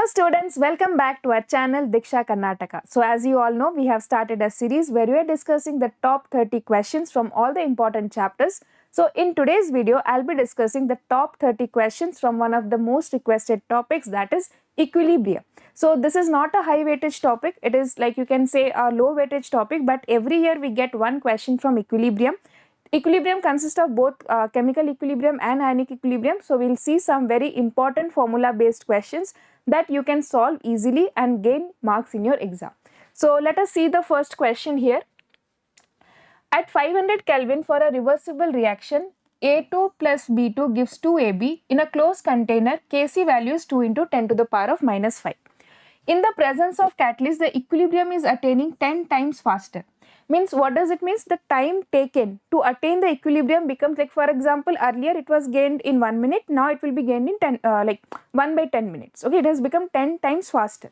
students, welcome back to our channel Diksha Karnataka. So as you all know, we have started a series where we are discussing the top 30 questions from all the important chapters. So in today's video, I'll be discussing the top 30 questions from one of the most requested topics, that is equilibrium. So this is not a high weightage topic, it is like you can say a low weightage topic, but every year we get one question from equilibrium. Equilibrium consists of both chemical equilibrium and ionic equilibrium. So we'll see some very important formula based questions that you can solve easily and gain marks in your exam. So let us see the first question here. At 500 Kelvin for a reversible reaction, A2 plus B2 gives 2AB in a closed container. Kc value is 2 into 10 to the power of minus 5. In the presence of catalyst, the equilibrium is attaining 10 times faster. Means what does it mean? The time taken to attain the equilibrium becomes, like for example, earlier it was gained in 1 minute, now it will be gained in 1 by 10 minutes. Okay, it has become 10 times faster.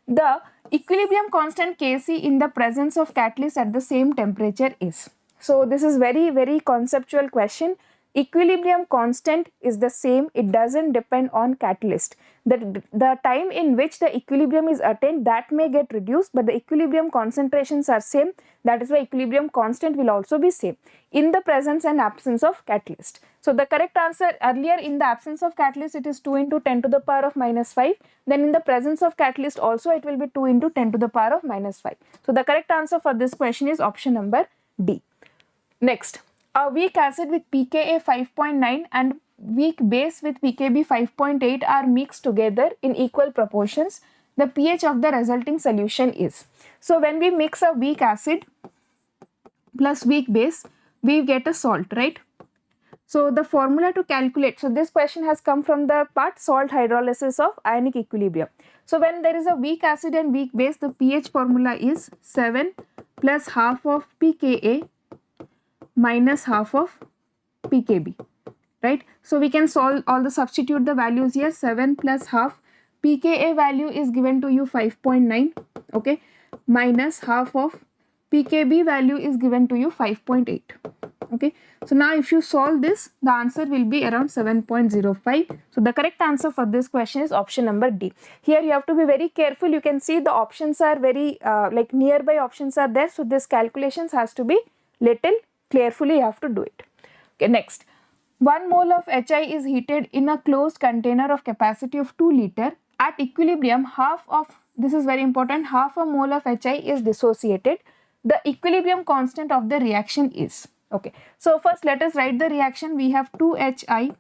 The equilibrium constant Kc in the presence of catalyst at the same temperature is. So this is very conceptual question. Equilibrium constant is the same, it doesn't depend on catalyst. The time in which the equilibrium is attained, that may get reduced, but the equilibrium concentrations are same. That is why equilibrium constant will also be same in the presence and absence of catalyst. So the correct answer, earlier in the absence of catalyst it is 2 into 10 to the power of minus 5. Then in the presence of catalyst also it will be 2 into 10 to the power of minus 5. So the correct answer for this question is option number D. Next, a weak acid with pKa 5.9 and weak base with pKb 5.8 are mixed together in equal proportions. The pH of the resulting solution is. So when we mix a weak acid plus weak base, we get a salt, right? So the formula to calculate, so this question has come from the part salt hydrolysis of ionic equilibrium. So when there is a weak acid and weak base, the pH formula is 7 plus half of pKa minus half of pKb, right? So we can solve all the substitute the values here. 7 plus half, pKa value is given to you 5.9, okay, minus half of pKb value is given to you 5.8, okay. So now if you solve this, the answer will be around 7.05. So the correct answer for this question is option number D. Here you have to be very careful. You can see the options are very like nearby options are there. So this calculations has to be little carefully, you have to do it. Okay, next. 1 mole of HI is heated in a closed container of capacity of 2 liter. At equilibrium, half of, this is very important, half a mole of HI is dissociated. The equilibrium constant of the reaction is. Okay, so first let us write the reaction. We have 2HI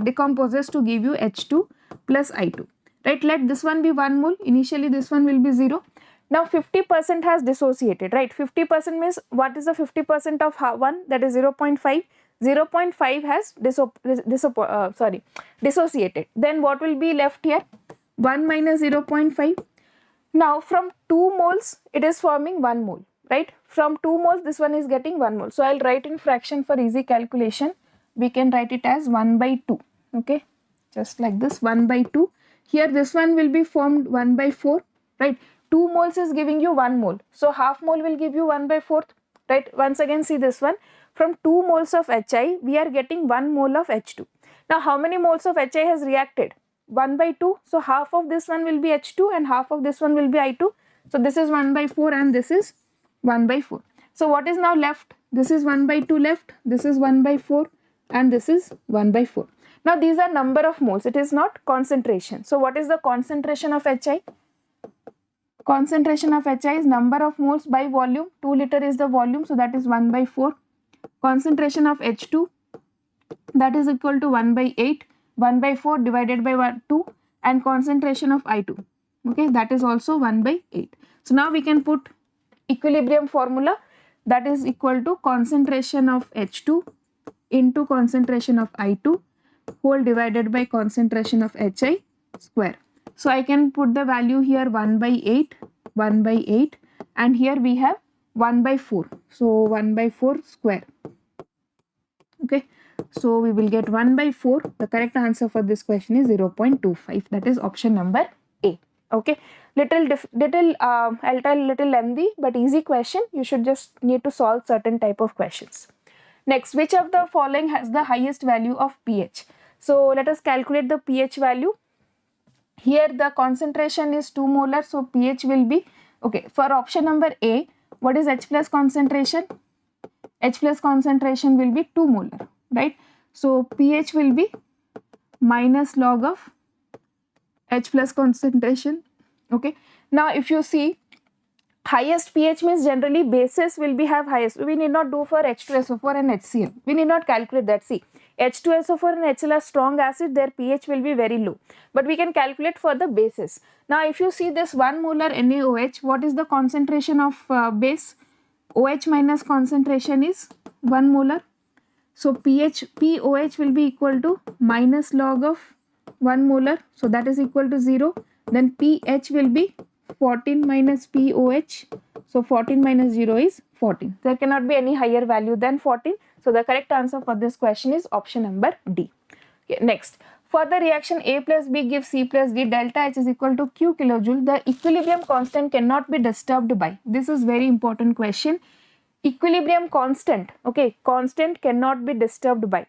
decomposes to give you H2 plus I2. Right, let this one be 1 mole. Initially this one will be 0. Now 50% has dissociated, right? 50% means what is the 50% of 1? That is 0.5. 0.5 has dissociated. Then what will be left here? 1 minus 0.5. Now from 2 moles it is forming 1 mole, right? From 2 moles this one is getting 1 mole. So I'll write in fraction for easy calculation. We can write it as 1 by 2, okay? Just like this, 1 by 2. Here this one will be formed 1 by 4, right? 2 moles is giving you 1 mole. So half mole will give you 1 by 4th, right? Once again see this one. From 2 moles of HI, we are getting 1 mole of H2. Now how many moles of HI has reacted? 1 by 2. So half of this one will be H2 and half of this one will be I2. So this is 1 by 4 and this is 1 by 4. So what is now left? This is 1 by 2 left. This is 1 by 4 and this is 1 by 4. Now these are number of moles. It is not concentration. So what is the concentration of HI? Concentration of HI is number of moles by volume. 2 liter is the volume, so that is 1 by 4. Concentration of H2, that is equal to 1 by 8. 1 by 4 divided by 2, and concentration of I2, okay, that is also 1 by 8. So now we can put equilibrium formula, that is equal to concentration of H2 into concentration of I2 whole divided by concentration of HI square. So I can put the value here 1 by 8, 1 by 8, and here we have 1 by 4. So 1 by 4 square. Okay, so we will get 1 by 4. The correct answer for this question is 0.25. That is option number A. Okay, I'll tell little lengthy but easy question. You should just need to solve certain type of questions. Next, which of the following has the highest value of pH? So let us calculate the pH value. Here the concentration is 2 molar, so pH will be, okay, for option number A, what is H plus concentration? H plus concentration will be 2 molar, right? So pH will be minus log of H plus concentration. Okay, now if you see, highest pH means generally bases will be have highest. We need not do for H2SO4 and HCl. We need not calculate that. See, H2SO4 and HCl are strong acid, their pH will be very low. But we can calculate for the bases. Now if you see this 1 molar NaOH, what is the concentration of base? OH minus concentration is 1 molar. So POH will be equal to minus log of 1 molar. So that is equal to 0. Then pH will be 14 minus POH. So 14 minus 0 is 14. There cannot be any higher value than 14. So the correct answer for this question is option number D. Okay, next. For the reaction A plus B gives C plus D, delta H is equal to Q kilojoule. The equilibrium constant cannot be disturbed by. This is very important question. Equilibrium constant, okay, constant cannot be disturbed by.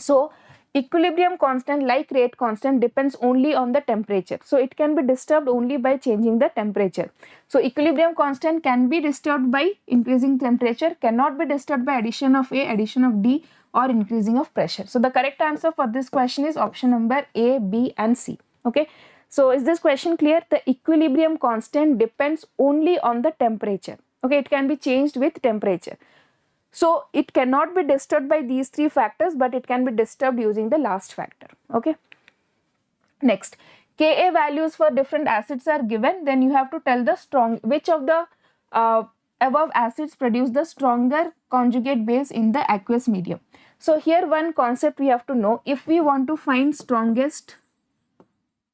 So equilibrium constant, like rate constant, depends only on the temperature. So it can be disturbed only by changing the temperature. So equilibrium constant can be disturbed by increasing temperature, cannot be disturbed by addition of A, addition of D, or increasing of pressure. So the correct answer for this question is option number A, B and C. Okay. So is this question clear? The equilibrium constant depends only on the temperature. Okay, it can be changed with temperature. So it cannot be disturbed by these three factors, but it can be disturbed using the last factor. Okay. Next, Ka values for different acids are given. Then you have to tell the which of the above acids produce the stronger conjugate base in the aqueous medium. So here one concept we have to know. If we want to find strongest,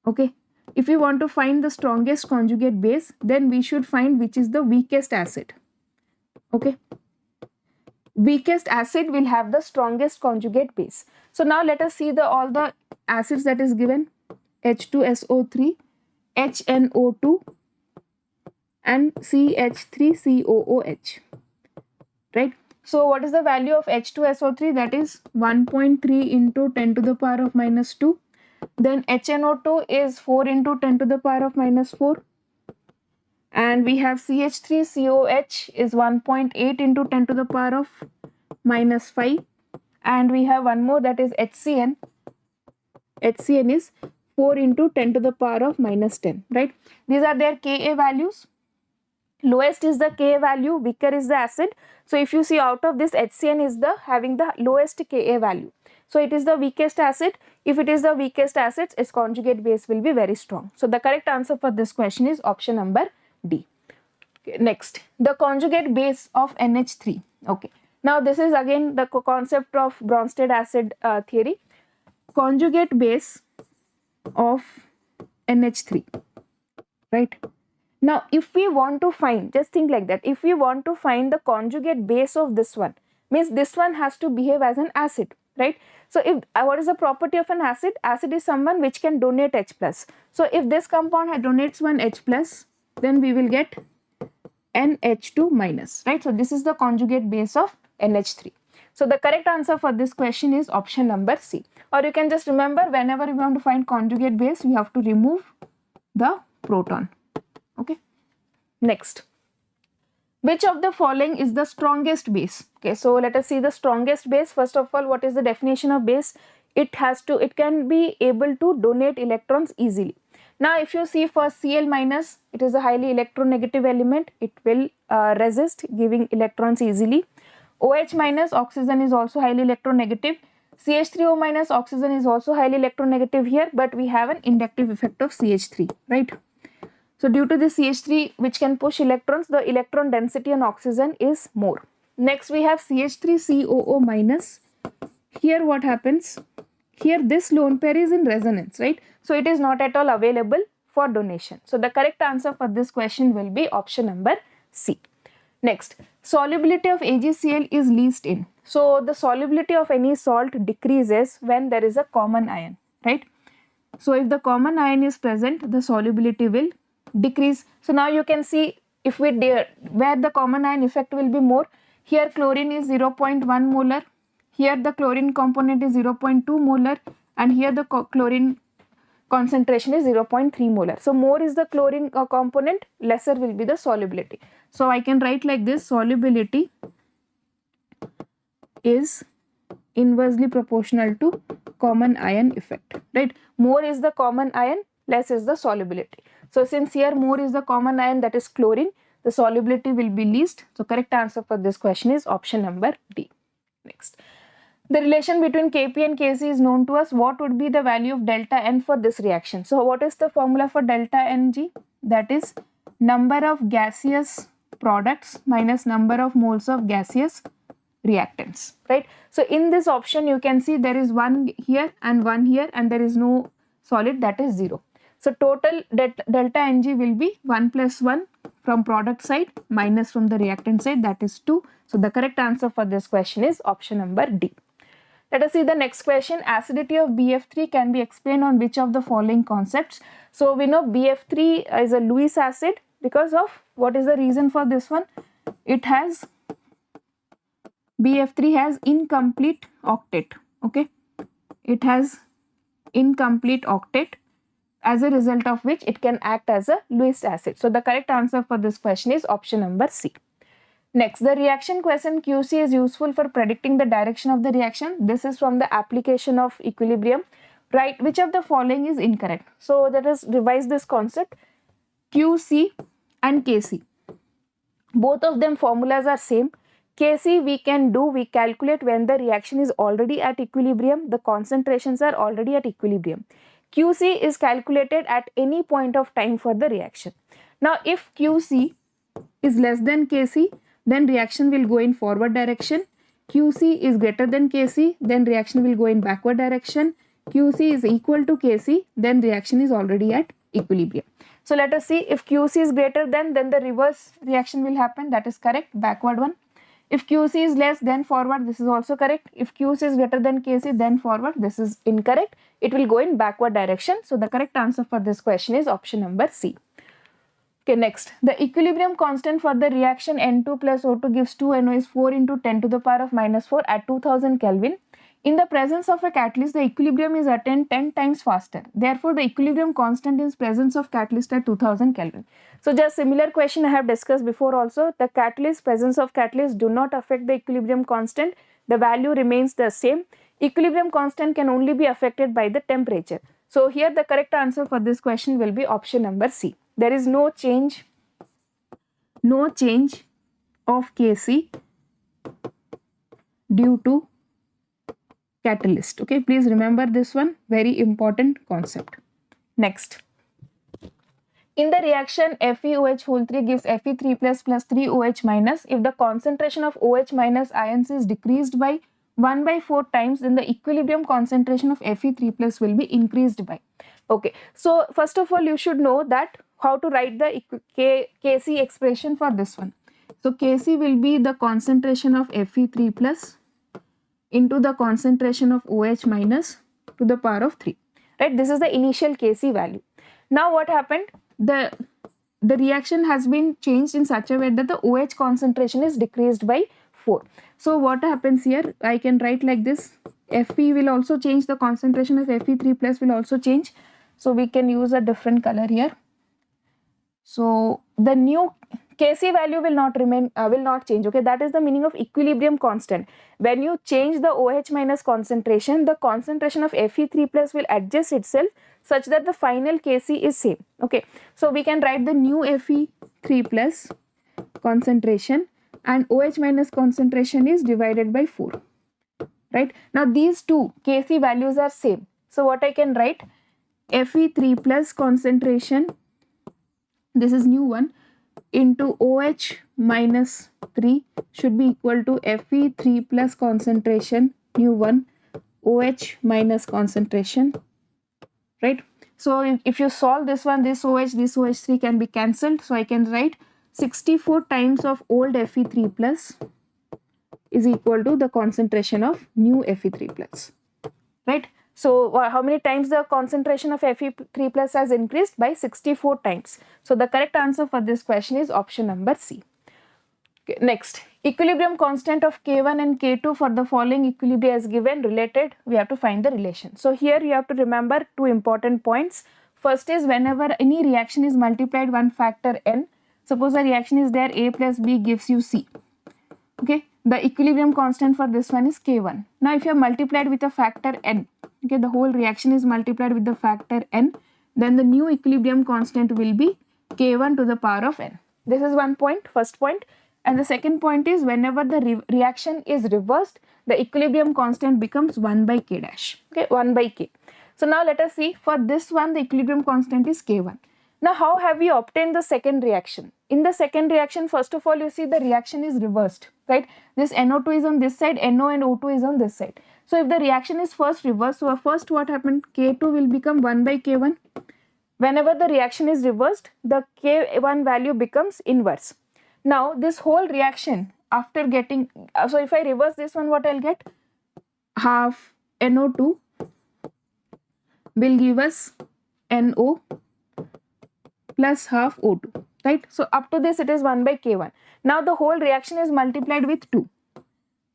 okay, if we want to find the strongest conjugate base, then we should find which is the weakest acid. Okay. Weakest acid will have the strongest conjugate base. So now let us see all the acids that is given. H2SO3, HNO2 and CH3COOH. Right. So what is the value of H2SO3? That is 1.3 into 10 to the power of minus 2. Then HNO2 is 4 into 10 to the power of minus 4. And we have CH3COH is 1.8 into 10 to the power of minus 5. And we have one more, that is HCN. HCN is 4 into 10 to the power of minus 10, right? These are their Ka values. Lowest is the Ka value, weaker is the acid. So if you see, out of this, HCN is having the lowest Ka value. So it is the weakest acid. If it is the weakest acid, its conjugate base will be very strong. So the correct answer for this question is option number D. Okay, next, the conjugate base of NH3. Okay, now this is again the concept of Bronsted acid theory. Conjugate base of NH3, right? Now if we want to find, just think like that, if we want to find the conjugate base of this one, means this one has to behave as an acid, right? So if what is the property of an acid? Acid is someone which can donate H plus. So if this compound donates one H plus, then we will get NH2 minus, right? So this is the conjugate base of NH3. So the correct answer for this question is option number C. Or you can just remember, whenever you want to find conjugate base, you have to remove the proton. Okay. Next, which of the following is the strongest base? Okay, so let us see the strongest base. First of all, what is the definition of base? It can be able to donate electrons easily. Now if you see for Cl minus, it is a highly electronegative element. It will resist giving electrons easily. OH minus, oxygen, is also highly electronegative. CH3O minus, oxygen, is also highly electronegative here, but we have an inductive effect of CH3, right? So due to the CH3 which can push electrons, the electron density on oxygen is more. Next we have CH3COO minus. Here what happens? Here this lone pair is in resonance, right? So it is not at all available for donation. So the correct answer for this question will be option number C. Next, solubility of AgCl is least in. So the solubility of any salt decreases when there is a common ion, right? So if the common ion is present, the solubility will decrease. So now you can see, if we where the common ion effect will be more. Here chlorine is 0.1 molar. Here the chlorine component is 0.2 molar, and here the chlorine concentration is 0.3 molar. So more is the chlorine component, lesser will be the solubility. So I can write like this: solubility is inversely proportional to common ion effect, right? More is the common ion, less is the solubility. So since here more is the common ion, that is chlorine, the solubility will be least. So correct answer for this question is option number D. Next, the relation between Kp and Kc is known to us. What would be the value of delta N for this reaction? So what is the formula for delta Ng? That is number of gaseous products minus number of moles of gaseous reactants, right? So in this option you can see there is one here and one here, and there is no solid, that is 0. So total delta Ng will be 1 plus 1 from product side minus from the reactant side, that is 2. So the correct answer for this question is option number D. Let us see the next question. Acidity of BF3 can be explained on which of the following concepts? So we know BF3 is a Lewis acid because of, what is the reason for this one? It has, BF3 has incomplete octet, okay? It has incomplete octet, as a result of which it can act as a Lewis acid. So the correct answer for this question is option number C. Next, the reaction question QC is useful for predicting the direction of the reaction. This is from the application of equilibrium. Right, which of the following is incorrect? So let us revise this concept. QC and KC, both of them formulas are same. Kc we calculate when the reaction is already at equilibrium, the concentrations are already at equilibrium. QC is calculated at any point of time for the reaction. Now if QC is less than Kc, then reaction will go in forward direction. QC is greater than Kc, then reaction will go in backward direction. QC is equal to Kc, then reaction is already at equilibrium. So let us see, if QC is greater than, then the reverse reaction will happen, that is correct, backward one. If QC is less, then forward, this is also correct. If QC is greater than Kc, then forward, this is incorrect. It will go in backward direction. So the correct answer for this question is option number C. Okay, next, the equilibrium constant for the reaction N2 plus O2 gives 2NO is 4 into 10 to the power of minus 4 at 2000 Kelvin. In the presence of a catalyst, the equilibrium is attained 10 times faster. Therefore, the equilibrium constant is presence of catalyst at 2000 Kelvin. So just similar question I have discussed before also. The catalyst, presence of catalyst do not affect the equilibrium constant. The value remains the same. Equilibrium constant can only be affected by the temperature. So here the correct answer for this question will be option number C. There is no change of Kc due to catalyst. Okay, please remember this one, very important concept. Next, in the reaction FeOH3 gives Fe3 plus 3OH minus. If the concentration of OH minus ions is decreased by 1/4 times, then the equilibrium concentration of Fe3 plus will be increased by. Okay, so first of all you should know that how to write the Kc expression for this one. So Kc will be the concentration of Fe3 plus into the concentration of OH minus to the power of 3. Right, this is the initial Kc value. Now what happened? The reaction has been changed in such a way that the OH concentration is decreased by 4. So what happens here? I can write like this. Fe will also change, the concentration of Fe3 plus will also change. So we can use a different color here. So the new Kc value will not change. Okay, that is the meaning of equilibrium constant. When you change the OH minus concentration, the concentration of Fe3 plus will adjust itself such that the final Kc is same. Okay, so we can write the new Fe3 plus concentration and OH minus concentration is divided by 4. Right, now these two Kc values are same. So what I can write? Fe3 plus concentration, this is new one, into OH minus 3 should be equal to Fe3 plus concentration, new one, OH minus concentration. Right, so if you solve this one, this OH3 can be cancelled. So I can write 64 times of old Fe3 plus is equal to the concentration of new Fe3 plus. Right, so how many times the concentration of Fe3 plus has increased? By 64 times. So the correct answer for this question is option number C. Okay, next, equilibrium constant of K1 and K2 for the following equilibria is given related, we have to find the relation. So here you have to remember two important points. First is whenever any reaction is multiplied one factor n, suppose the reaction is there A plus B gives you C. Okay, the equilibrium constant for this one is K1. Now if you have multiplied with a factor n, okay, the whole reaction is multiplied with the factor n, then the new equilibrium constant will be K1 to the power of n. This is one point, first point. And the second point is whenever the reaction is reversed, the equilibrium constant becomes 1 by K dash, okay, 1 by K. So now let us see, for this one the equilibrium constant is K1. Now how have we obtained the second reaction? In the second reaction, first of all you see the reaction is reversed, right? This NO2 is on this side, NO and O2 is on this side. So if the reaction is first reversed, so first what happened, K2 will become 1 by K1. Whenever the reaction is reversed, the K1 value becomes inverse. Now this whole reaction after getting, so if I reverse this one, what I'll get, half NO2 will give us NO plus half O2, right? So up to this it is 1 by K1. Now the whole reaction is multiplied with 2,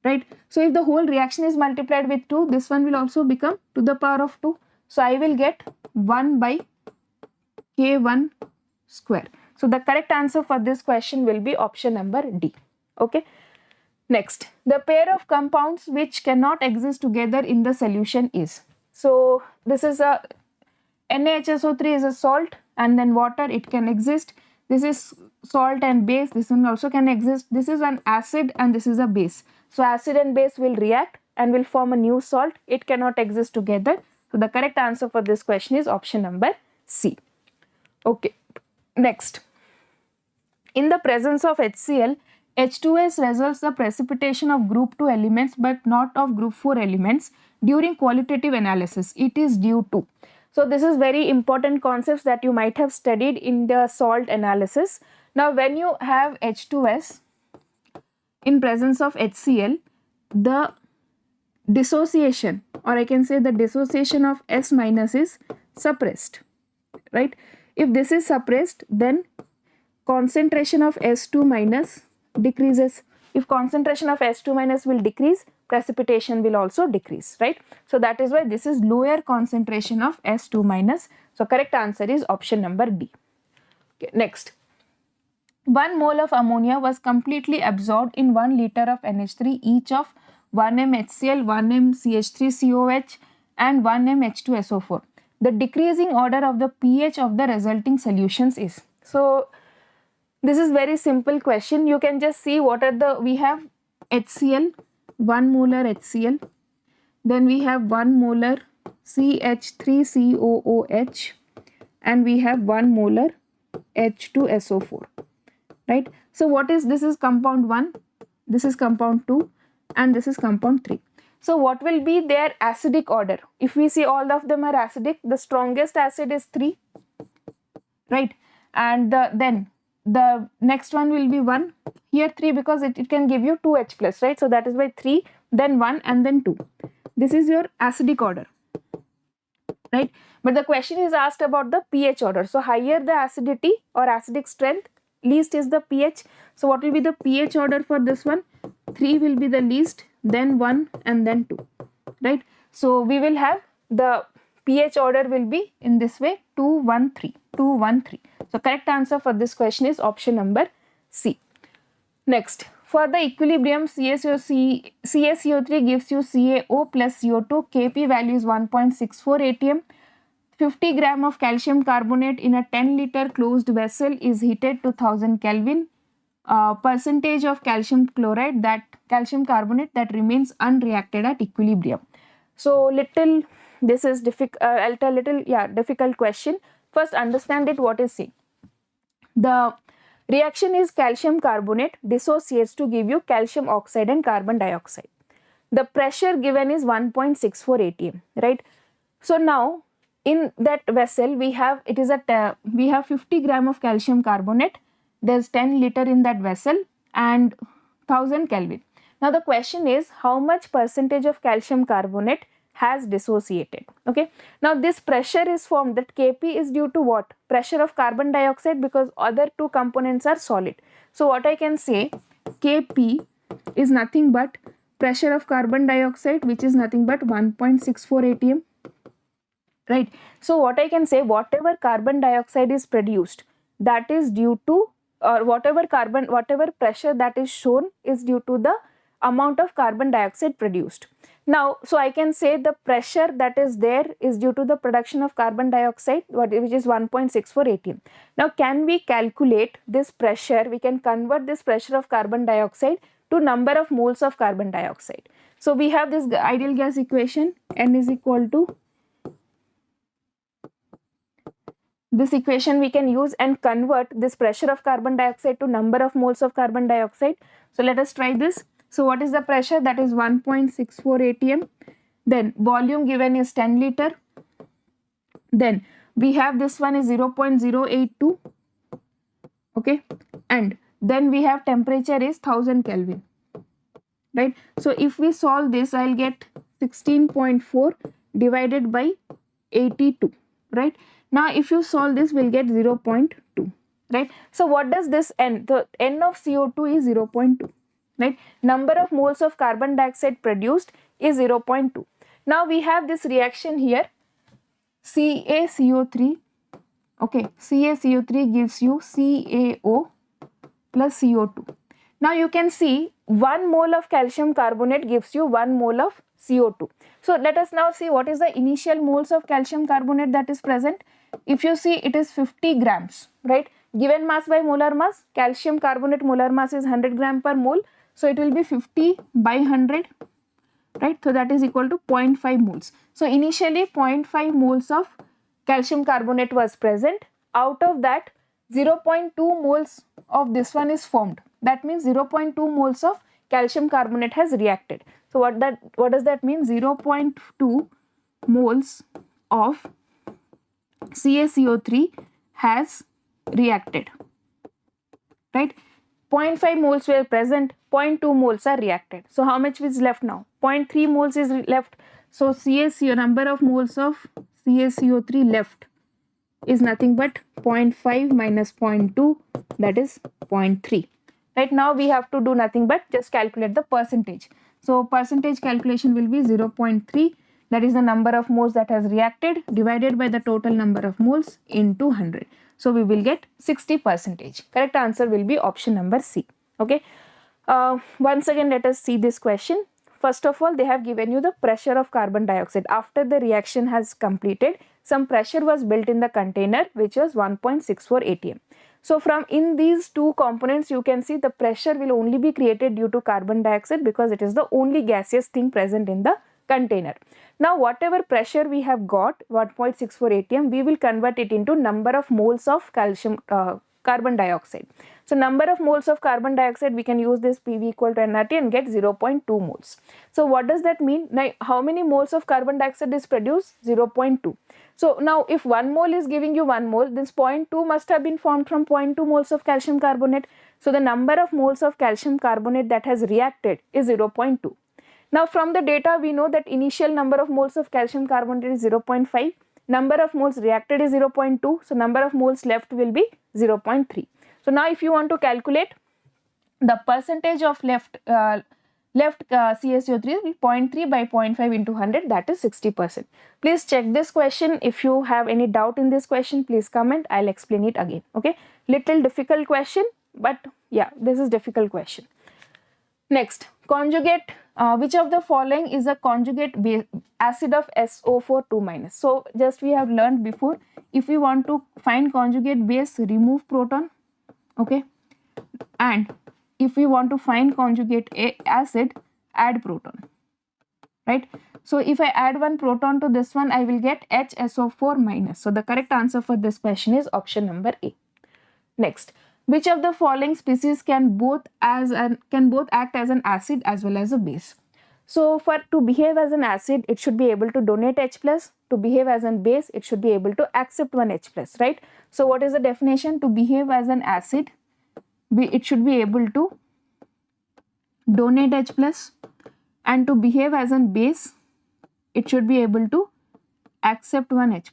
right? So if the whole reaction is multiplied with 2, this one will also become to the power of 2. So I will get 1 by K1 square. So the correct answer for this question will be option number D. Okay. Next, the pair of compounds which cannot exist together in the solution is. So this is a NaHSO3 is a salt, and then water, it can exist. This is salt and base, this one also can exist. This is an acid and this is a base. So acid and base will react and will form a new salt. It cannot exist together. So the correct answer for this question is option number C. Okay. Next, in the presence of HCl, H2S results the precipitation of group 2 elements but not of group 4 elements during qualitative analysis. It is due to. So this is very important concepts that you might have studied in the salt analysis. Now when you have H2S in presence of HCl, the dissociation, or I can say the dissociation of S minus is suppressed, right? If this is suppressed, then concentration of S2 minus decreases. If concentration of S2 minus will decrease, precipitation will also decrease, right? So that is why this is lower concentration of S2 minus. So correct answer is option number D. Okay, next, 1 mole of ammonia was completely absorbed in 1 liter of NH3, each of 1m HCl, 1m CH3COH and 1m H2SO4. The decreasing order of the pH of the resulting solutions is. So this is very simple question. You can just see what are the, we have HCl, 1 molar HCl, then we have 1 molar CH3COOH, and we have 1 molar H2SO4, right? So what is, this is compound 1, this is compound 2, and this is compound 3. So what will be their acidic order? If we see all of them are acidic, the strongest acid is 3, right? And then the next one will be 1, here 3 because it can give you 2H plus, right? So that is why 3, then 1 and then 2. This is your acidic order, right? But the question is asked about the pH order. So higher the acidity or acidic strength, least is the pH. So what will be the pH order for this one? 3 will be the least, then 1 and then 2, right? So we will have the pH order will be in this way, 2, 1, 3, 2, 1, 3. So correct answer for this question is option number C. Next, for the equilibrium CaCO3 gives you CaO plus CO2, Kp value is 1.64 atm. 50 gram of calcium carbonate in a 10 liter closed vessel is heated to 1000 Kelvin. Percentage of calcium chloride, that calcium carbonate that remains unreacted at equilibrium. So little, this is difficult question. First understand it, what is saying. The reaction is calcium carbonate dissociates to give you calcium oxide and carbon dioxide. The pressure given is 1.64 atm, right? So now in that vessel we have, it is a we have 50 gram of calcium carbonate. There's 10 liter in that vessel and 1000 Kelvin. Now the question is how much percentage of calcium carbonate has dissociated. Okay. Now this pressure is formed, that Kp is due to what? Pressure of carbon dioxide, because other two components are solid. So what I can say, Kp is nothing but pressure of carbon dioxide, which is nothing but 1.64 atm, right? So what I can say, whatever carbon dioxide is produced, that is due to, or whatever pressure that is shown is due to the amount of carbon dioxide produced. Now, so I can say the pressure that is there is due to the production of carbon dioxide, which is 1.64 atm. Now, can we calculate this pressure? We can convert this pressure of carbon dioxide to number of moles of carbon dioxide. So we have this ideal gas equation, N is equal to, this equation we can use and convert this pressure of carbon dioxide to number of moles of carbon dioxide. So let us try this. So what is the pressure? That is 1.64 atm. Then volume given is 10 liter. Then we have this one is 0.082. Okay. And then we have temperature is 1000 Kelvin. Right. So if we solve this, I'll get 16.4 divided by 82. Right. Now, if you solve this, we'll get 0.2, right? So, what does this N? The N of CO2 is 0.2, right? Number of moles of carbon dioxide produced is 0.2. Now, we have this reaction here, CaCO3, okay, CaCO3 gives you CaO plus CO2. Now, you can see 1 mole of calcium carbonate gives you 1 mole of CO2. So, let us now see what is the initial moles of calcium carbonate that is present. If you see, it is 50 grams, right? Given mass by molar mass, calcium carbonate molar mass is 100 gram per mole. So, it will be 50 by 100, right? So, that is equal to 0.5 moles. So, initially 0.5 moles of calcium carbonate was present. Out of that, 0.2 moles of this one is formed. That means 0.2 moles of calcium carbonate has reacted. So, what does that mean? 0.2 moles of CaCO3 has reacted, right? 0.5 moles were present, 0.2 moles are reacted. So, how much is left now? 0.3 moles is left. So, number of moles of CaCO3 left is nothing but 0.5 minus 0.2, that is 0.3. Right now, we have to do nothing but just calculate the percentage. So, percentage calculation will be 0.3. That is the number of moles that has reacted divided by the total number of moles into 100. So, we will get 60%. Correct answer will be option number C. Okay. Once again, let us see this question. First of all, they have given you the pressure of carbon dioxide. After the reaction has completed, some pressure was built in the container, which was 1.64 atm. So, from in these two components, you can see the pressure will only be created due to carbon dioxide because it is the only gaseous thing present in the container. Now, whatever pressure we have got, 1.64 atm, we will convert it into number of moles of carbon dioxide. So, number of moles of carbon dioxide, we can use this PV equal to nRT and get 0.2 moles. So, what does that mean? Now, how many moles of carbon dioxide is produced? 0.2. So, now if 1 mole is giving you 1 mole, this 0.2 must have been formed from 0.2 moles of calcium carbonate. So, the number of moles of calcium carbonate that has reacted is 0.2. Now, from the data, we know that initial number of moles of calcium carbonate is 0.5. Number of moles reacted is 0.2. So, number of moles left will be 0.3. So, now if you want to calculate the percentage of left CaCO3 will be 0.3 by 0.5 into 100, that is 60%. Please check this question. If you have any doubt in this question, please comment. I'll explain it again. Okay. Little difficult question, but yeah, this is difficult question. Next, conjugate. Which of the following is a conjugate acid of SO4 2-. So, just we have learned before, if we want to find conjugate base, remove proton. Okay. And if we want to find conjugate acid, add proton, right? So, if I add one proton to this one, I will get HSO4-. So, the correct answer for this question is option number A. Next, which of the following species can both act as an acid as well as a base? So, to behave as an acid, it should be able to donate H+. To behave as a base, it should be able to accept one H+, right? So, what is the definition? To behave as an acid, it should be able to donate H+, and to behave as a base, it should be able to accept one H+,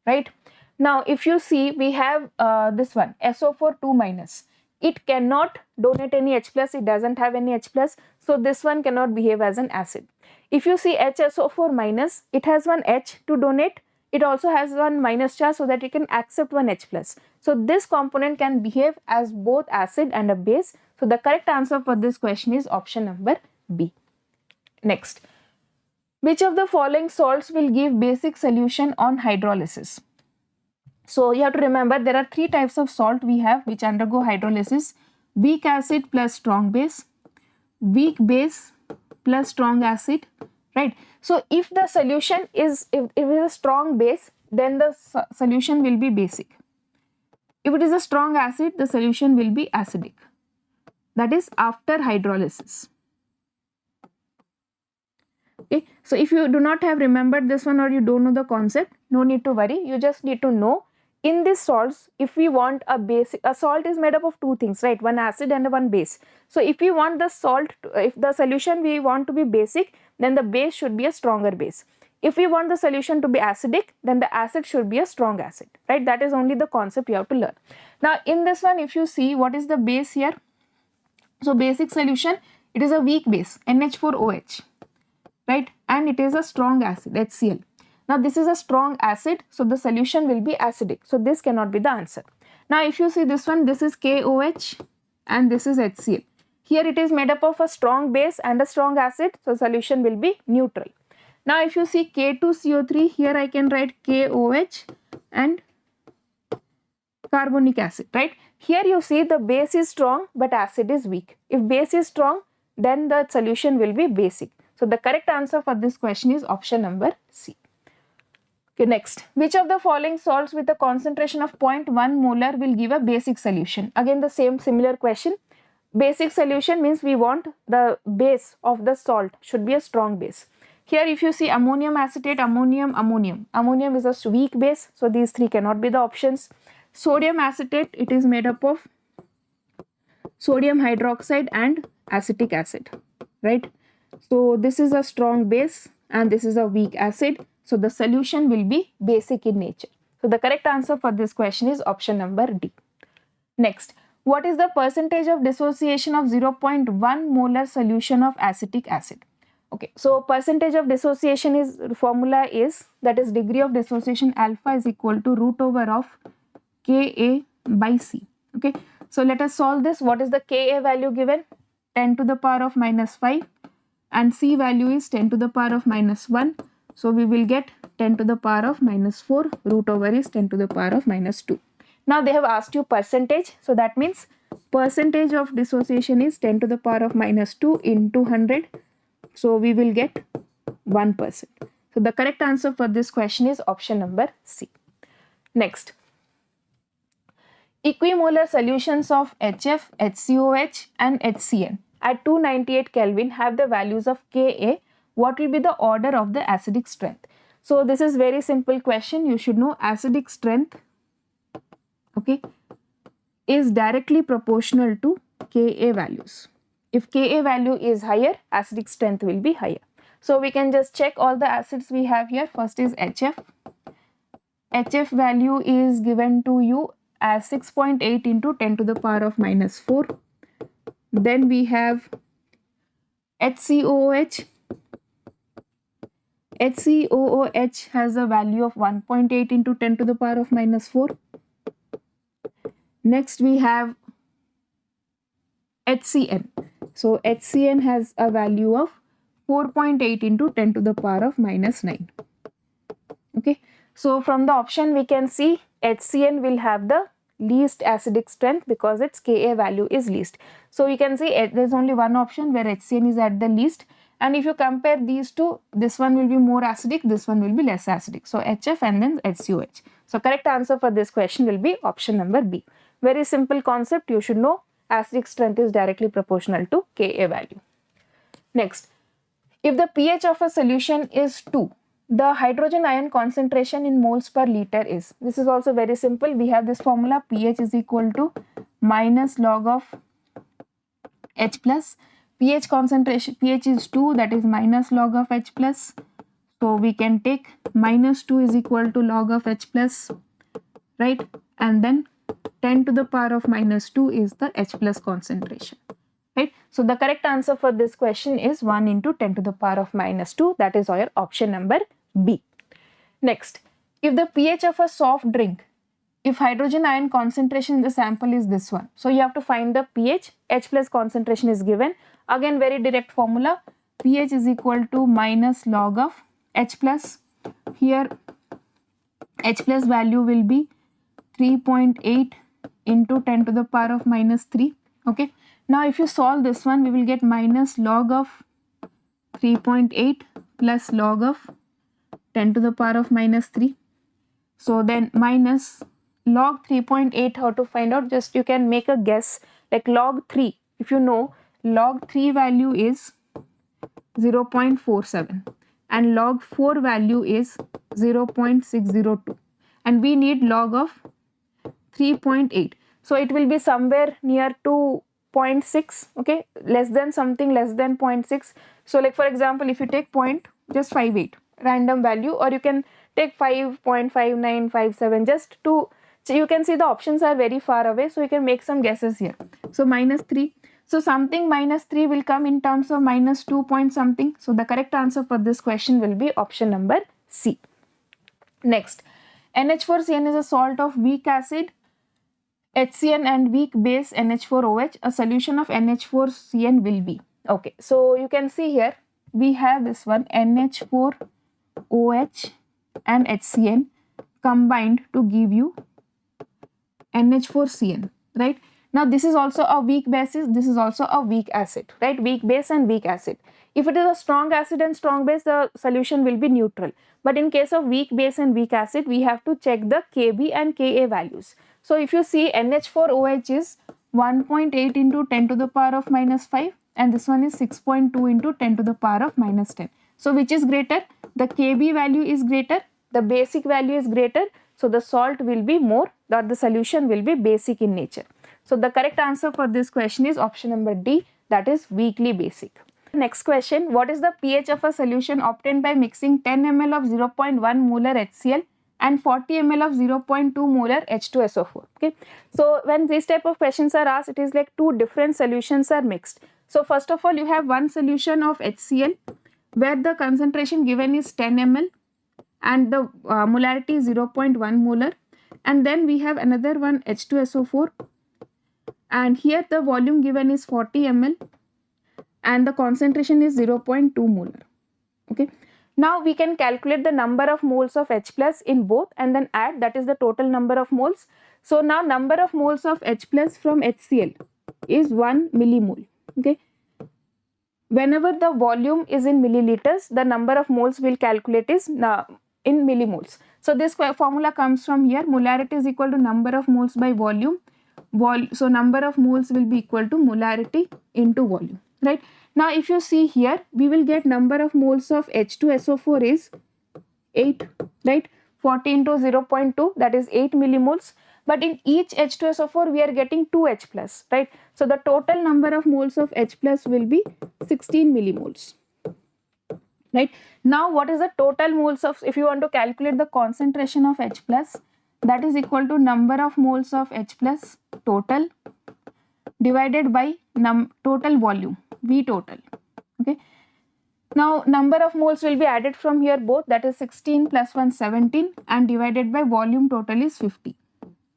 right? Now, if you see, we have this one, SO4 2-. it cannot donate any H plus, it doesn't have any H plus, so this one cannot behave as an acid. If you see HSO4 minus, it has one H to donate, it also has one minus charge so that it can accept one H plus. So this component can behave as both acid and a base. So the correct answer for this question is option number B. Next, which of the following salts will give basic solution on hydrolysis? So you have to remember there are three types of salt we have which undergo hydrolysis: weak acid plus strong base, weak base plus strong acid, right? So if the solution is, if it is a strong base, then the solution will be basic. If it is a strong acid, the solution will be acidic. That is after hydrolysis. Okay, so if you do not have remembered this one or you don't know the concept, no need to worry. You just need to know in these salts, if we want a basic, a salt is made up of two things, right? One acid and one base. So if we want the salt, if the solution we want to be basic, then the base should be a stronger base. If we want the solution to be acidic, then the acid should be a strong acid, right? That is only the concept you have to learn. Now in this one, if you see what is the base here, so basic solution, it is a weak base, NH4OH, right? And it is a strong acid, HCl. Now this is a strong acid, so the solution will be acidic. So this cannot be the answer. Now if you see this one, this is KOH and this is HCl. Here it is made up of a strong base and a strong acid, so solution will be neutral. Now if you see K2CO3, here I can write KOH and carbonic acid, right? Here you see the base is strong but acid is weak. If base is strong, then the solution will be basic. So the correct answer for this question is option number C. Okay, next, which of the following salts with a concentration of 0.1 molar will give a basic solution? Again the same similar question. Basic solution means we want the base of the salt should be a strong base. Here if you see ammonium acetate, ammonium is a weak base, so these three cannot be the options. Sodium acetate, it is made up of sodium hydroxide and acetic acid, right? So this is a strong base and this is a weak acid. So the solution will be basic in nature. So the correct answer for this question is option number D. Next, what is the percentage of dissociation of 0.1 molar solution of acetic acid? Okay, so percentage of dissociation is, formula is, that is degree of dissociation alpha is equal to root over of Ka by C. Okay, so let us solve this. What is the Ka value given? 10 to the power of minus 5 and C value is 10 to the power of minus 1. So we will get 10 to the power of minus 4, root over is 10 to the power of minus 2. Now they have asked you percentage, so that means percentage of dissociation is 10 to the power of minus 2 into 100. So we will get 1%. So the correct answer for this question is option number C. Next, equimolar solutions of HF, HCOH and HCN at 298 Kelvin have the values of Ka. What will be the order of the acidic strength? So this is very simple question. You should know acidic strength, okay, is directly proportional to Ka values. If Ka value is higher, acidic strength will be higher. So we can just check all the acids we have here. First is HF. HF value is given to you as 6.8 into 10 to the power of minus 4. Then we have HCOOH. HCOOH has a value of 1.8 into 10 to the power of minus 4. Next we have HCN. So HCN has a value of 4.8 into 10 to the power of minus 9. Okay. So from the option we can see HCN will have the least acidic strength because its Ka value is least. So we can see there is only one option where HCN is at the least. And if you compare these two, this one will be more acidic, this one will be less acidic. So HF and then HCOH. So correct answer for this question will be option number B. Very simple concept, you should know acidic strength is directly proportional to Ka value. Next, if the pH of a solution is 2, the hydrogen ion concentration in moles per liter is, this is also very simple. We have this formula, pH is equal to minus log of H plus. pH concentration, pH is 2, that is minus log of H plus. So we can take minus 2 is equal to log of H plus, right? And then 10 to the power of minus 2 is the H plus concentration, right? So the correct answer for this question is 1 into 10 to the power of minus 2. That is our option number B. Next, if the pH of a soft drink, if hydrogen ion concentration in the sample is this one, so you have to find the pH. H plus concentration is given. Again, very direct formula. pH is equal to minus log of H plus. Here H plus value will be 3.8 into 10 to the power of minus 3. Okay. Now if you solve this one, we will get minus log of 3.8 plus log of 10 to the power of minus 3. So then minus log 3.8, how to find out? Just you can make a guess, like log 3. If you know, log 3 value is 0.47 and log 4 value is 0.602 and we need log of 3.8. So it will be somewhere near to 0.6, okay, less than something, less than 0.6. So like for example, if you take just 0.58 random value, or you can take 5.5957 just to, so you can see the options are very far away, so you can make some guesses here. So minus 3. So something minus 3 will come in terms of minus 2 point something. So the correct answer for this question will be option number C. Next, NH4CN is a salt of weak acid, HCN and weak base NH4OH. A solution of NH4CN will be. Okay, so you can see here we have this one NH4OH and HCN combined to give you NH4CN, right? Now this is also a weak basis, this is also a weak acid, right? Weak base and weak acid. If it is a strong acid and strong base, the solution will be neutral. But in case of weak base and weak acid, we have to check the Kb and Ka values. So if you see, NH4OH is 1.8 into 10 to the power of minus 5 and this one is 6.2 into 10 to the power of minus 10. So which is greater? The Kb value is greater, the basic value is greater. So the salt will be more, or the solution will be basic in nature. So the correct answer for this question is option number D, that is weakly basic. Next question, what is the pH of a solution obtained by mixing 10 ml of 0.1 molar HCl and 40 ml of 0.2 molar H2SO4? Okay, so when these type of questions are asked, it is like two different solutions are mixed. So first of all, you have one solution of HCl where the concentration given is 10 ml and the molarity is 0.1 molar, and then we have another one H2SO4 and here the volume given is 40 ml and the concentration is 0.2 molar. Okay, now we can calculate the number of moles of H plus in both and then add, that is the total number of moles. So now number of moles of H plus from HCl is 1 millimole. Okay, whenever the volume is in milliliters, the number of moles we'll calculate is in millimoles. So this formula comes from here, molarity is equal to number of moles by volume. So number of moles will be equal to molarity into volume, right? Now if you see here, we will get number of moles of H2SO4 is 8, right? 40 into 0.2, that is 8 millimoles. But in each H2SO4 we are getting 2 H plus, right? So the total number of moles of H plus will be 16 millimoles, right? Now what is the total moles of, if you want to calculate the concentration of H plus, that is equal to number of moles of H plus total divided by total volume, V total. Okay, now number of moles will be added from here both, that is 16 plus 1 17 and divided by volume total is 50.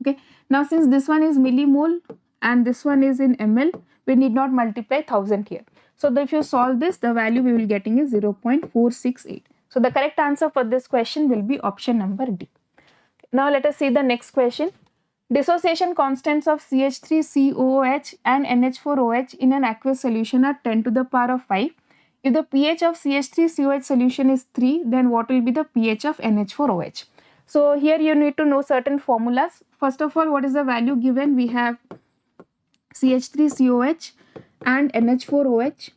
Okay, now since this one is millimole and this one is in ml, we need not multiply 1000 here. So if you solve this, the value we will getting is 0.468. So the correct answer for this question will be option number D. Now let us see the next question. Dissociation constants of CH3COOH and NH4OH in an aqueous solution are 10 to the power of 5. If the pH of CH3COH solution is 3, then what will be the pH of NH4OH? So here you need to know certain formulas. First of all, what is the value given? We have CH3COH and NH4OH.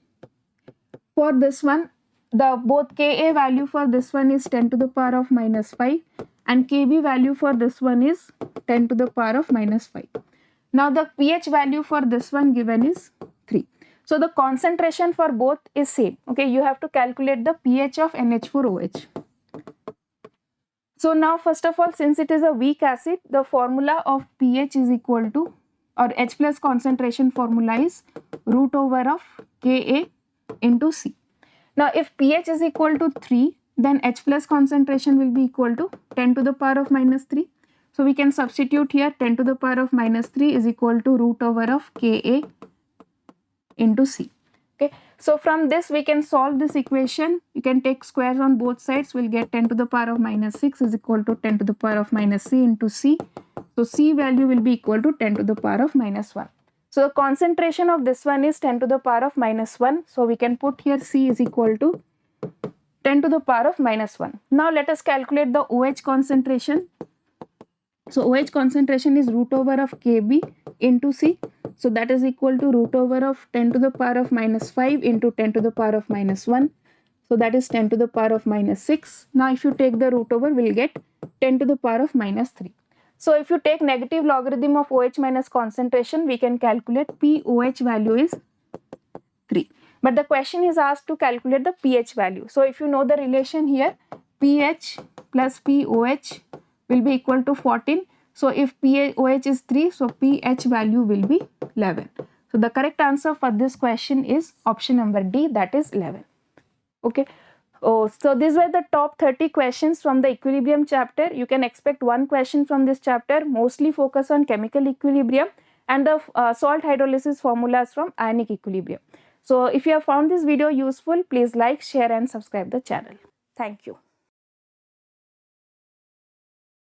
For this one, the both Ka value for this one is 10 to the power of minus 5 and Kb value for this one is 10 to the power of minus 5. Now the pH value for this one given is 3. So the concentration for both is same. Okay, you have to calculate the pH of NH4OH. So now first of all, since it is a weak acid, the formula of pH is equal to, or H plus concentration formula is root over of Ka into C. Now if pH is equal to 3, then H plus concentration will be equal to 10 to the power of minus 3. So we can substitute here 10 to the power of minus 3 is equal to root over of Ka into C. Okay, so from this we can solve this equation. You can take squares on both sides. We'll get 10 to the power of minus 6 is equal to 10 to the power of minus C into C. So C value will be equal to 10 to the power of minus 1. So the concentration of this one is 10 to the power of minus 1. So we can put here C is equal to 10 to the power of minus 1. Now let us calculate the OH concentration. So OH concentration is root over of Kb into C. So that is equal to root over of 10 to the power of minus 5 into 10 to the power of minus 1. So that is 10 to the power of minus 6. Now if you take the root over, we'll get 10 to the power of minus 3. So if you take negative logarithm of OH minus concentration, we can calculate POH value is 3. But the question is asked to calculate the pH value. So if you know the relation here, pH plus POH will be equal to 14. So if POH is 3, so pH value will be 11. So the correct answer for this question is option number D, that is 11. Okay. Oh, so these were the top 30 questions from the equilibrium chapter. You can expect one question from this chapter, mostly focus on chemical equilibrium and the salt hydrolysis formulas from ionic equilibrium. So if you have found this video useful, please like, share and subscribe the channel. Thank you.